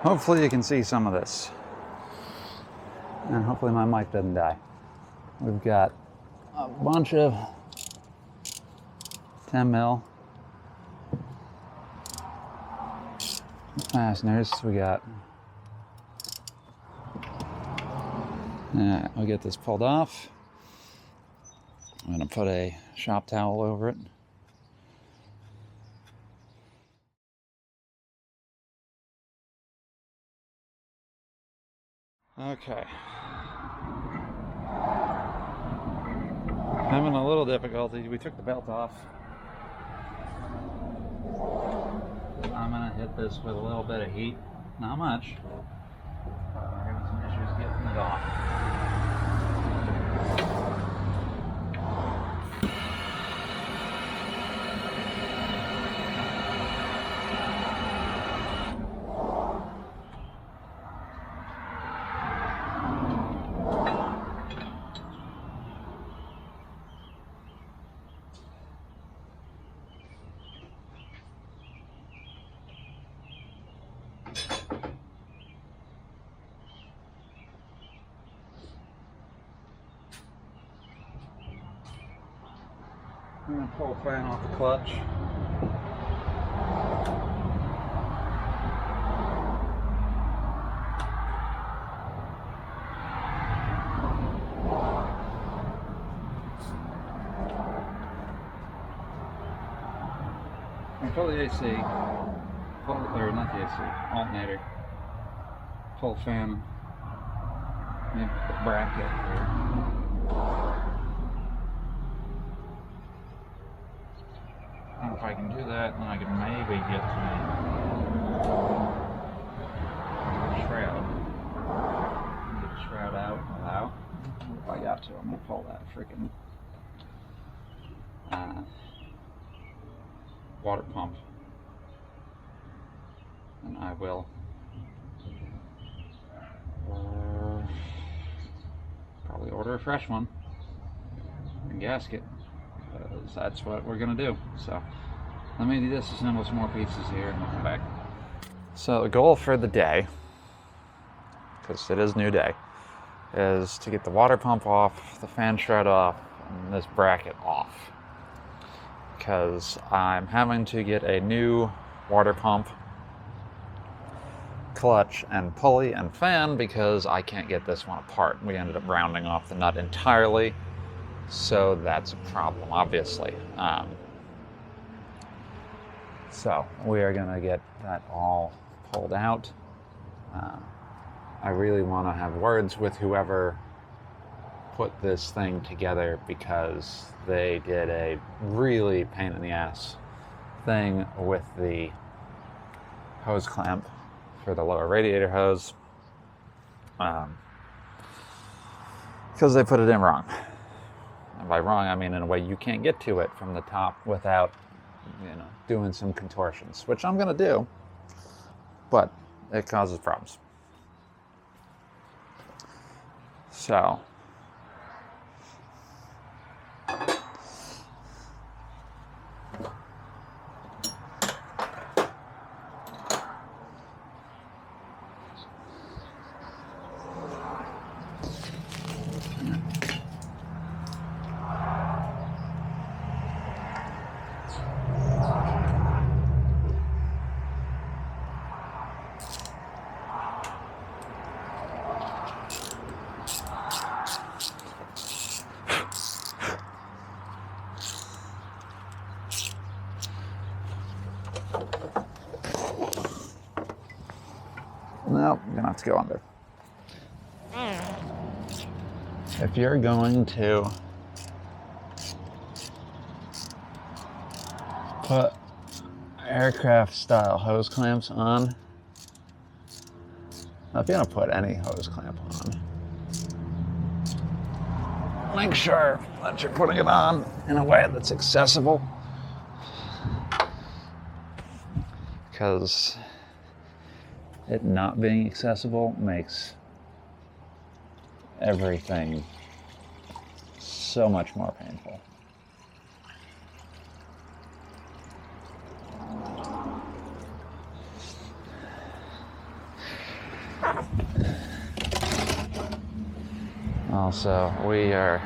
Hopefully you can see some of this. And hopefully my mic doesn't die. We've got a bunch of 10 mil fasteners. We got, I'll get this pulled off. I'm gonna put a shop towel over it. Okay. Having a little difficulty. We took the belt off. I'm gonna hit this with a little bit of heat. Not much. But we're having some issues getting it off. I'm going to pull the fan off the clutch. And pull the AC, or not the AC, alternator. Pull the fan, maybe the bracket here. I don't know if I can do that, and then I can maybe get the shroud. Get the shroud out and allow. If I got to, I'm going to pull that freaking water pump. And I will probably order a fresh one and gasket. Because that's what we're gonna do. So let me disassemble some more pieces here and we'll come back. So the goal for the day, because it is a new day, is to get the water pump off, the fan shroud off, and this bracket off. Because I'm having to get a new water pump, clutch and pulley and fan because I can't get this one apart. We ended up rounding off the nut entirely. So that's a problem, obviously. So we are gonna get that all pulled out. I really wanna have words with whoever put this thing together because they did a really pain in the ass thing with the hose clamp for the lower radiator hose. Because they put it in wrong. And by wrong, I mean in a way you can't get to it from the top without, doing some contortions, which I'm gonna do, but it causes problems. So, no, you're gonna have to go under. If you're going to put aircraft style hose clamps on, now if you're gonna put any hose clamp on, make sure that you're putting it on in a way that's accessible, because it not being accessible makes everything so much more painful. Also, we are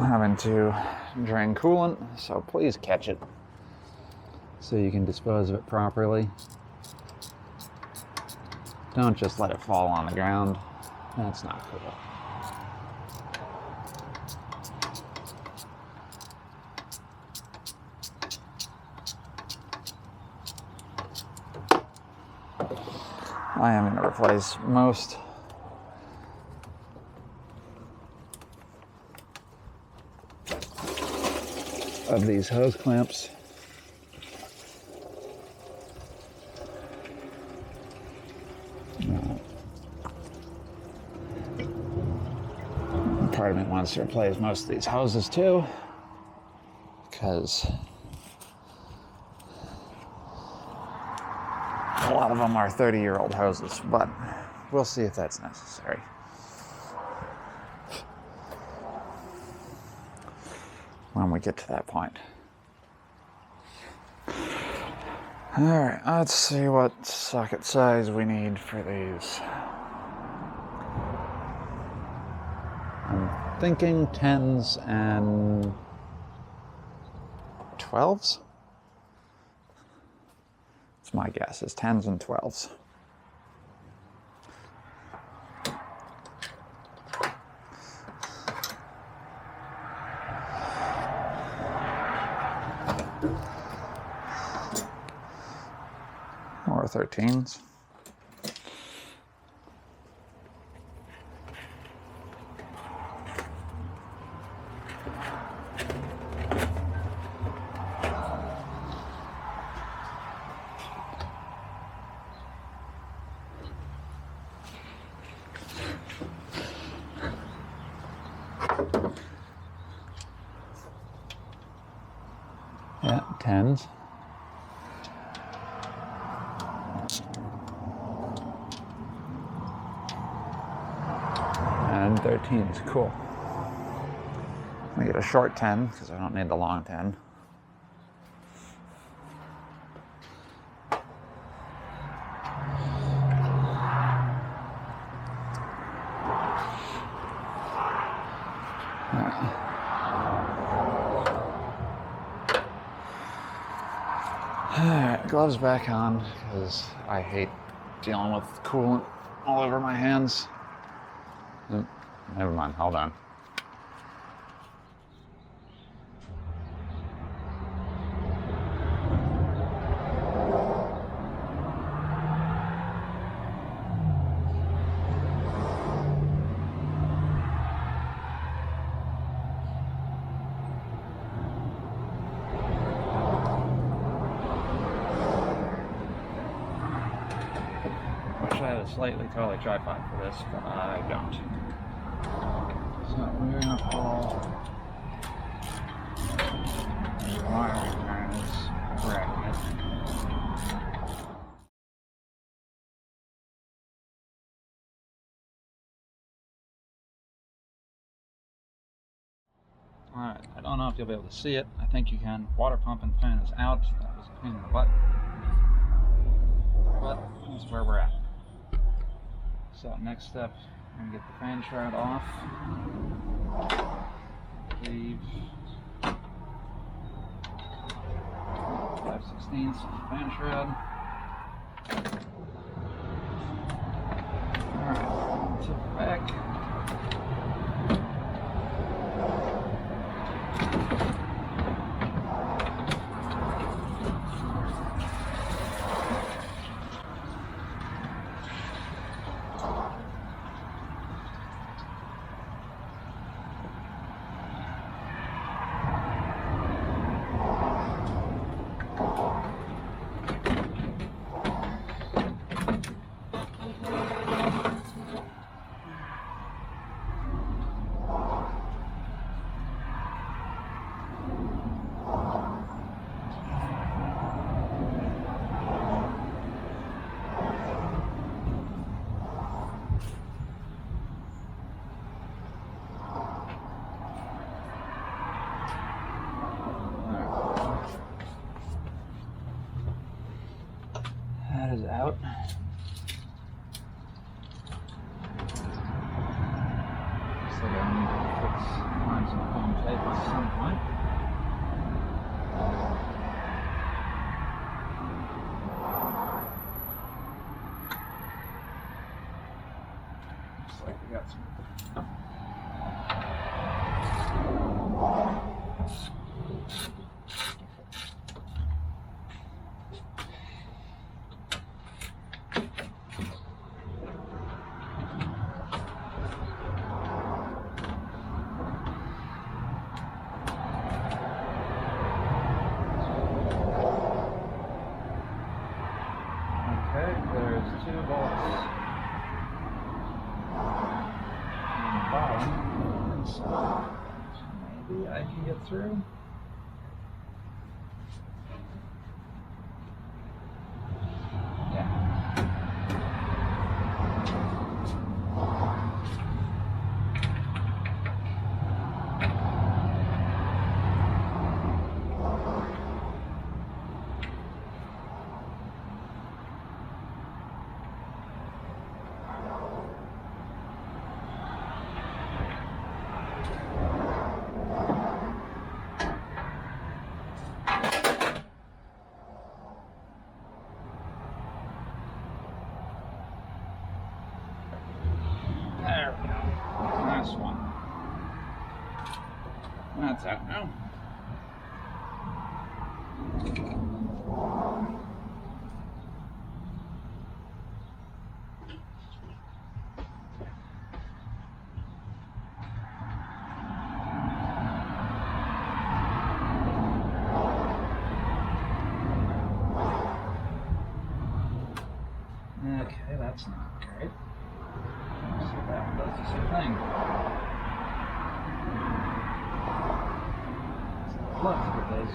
having to drain coolant, so please catch it so you can dispose of it properly. Don't just let it fall on the ground. That's not cool. I am going to replace most of these hose clamps. Part of me wants to replace most of these hoses too, because a lot of them are 30-year-old hoses, but we'll see if that's necessary. When we get to that point. Alright, let's see what socket size we need for these. I'm thinking 10s and 12s? That's my guess, is 10s and 12s. Or 13s. Yeah, 10s. And 13s, cool. Let me get a short 10 because I don't need the long 10. Alright, gloves back on because I hate dealing with coolant all over my hands. Never mind, hold on. Wish I had a slightly taller tripod for this, but I don't. So we're going to pull the wiring harness bracket. Alright, I don't know if you'll be able to see it. I think you can. Water pump and fan is out. That was a pain in the butt. But that's where we're at. So next step, I'm going to get the fan shroud off. Leave 5/16 fan shroud. Alright, tip it back. out. Looks like I need to find some foam tape at some point. Looks like we got some. Okay, there's 2 bolts on the bottom, so maybe I can get through. Yeah. There we go. Last one. That's out now. Okay, that's not great. So that one does the same thing. Let's look at those.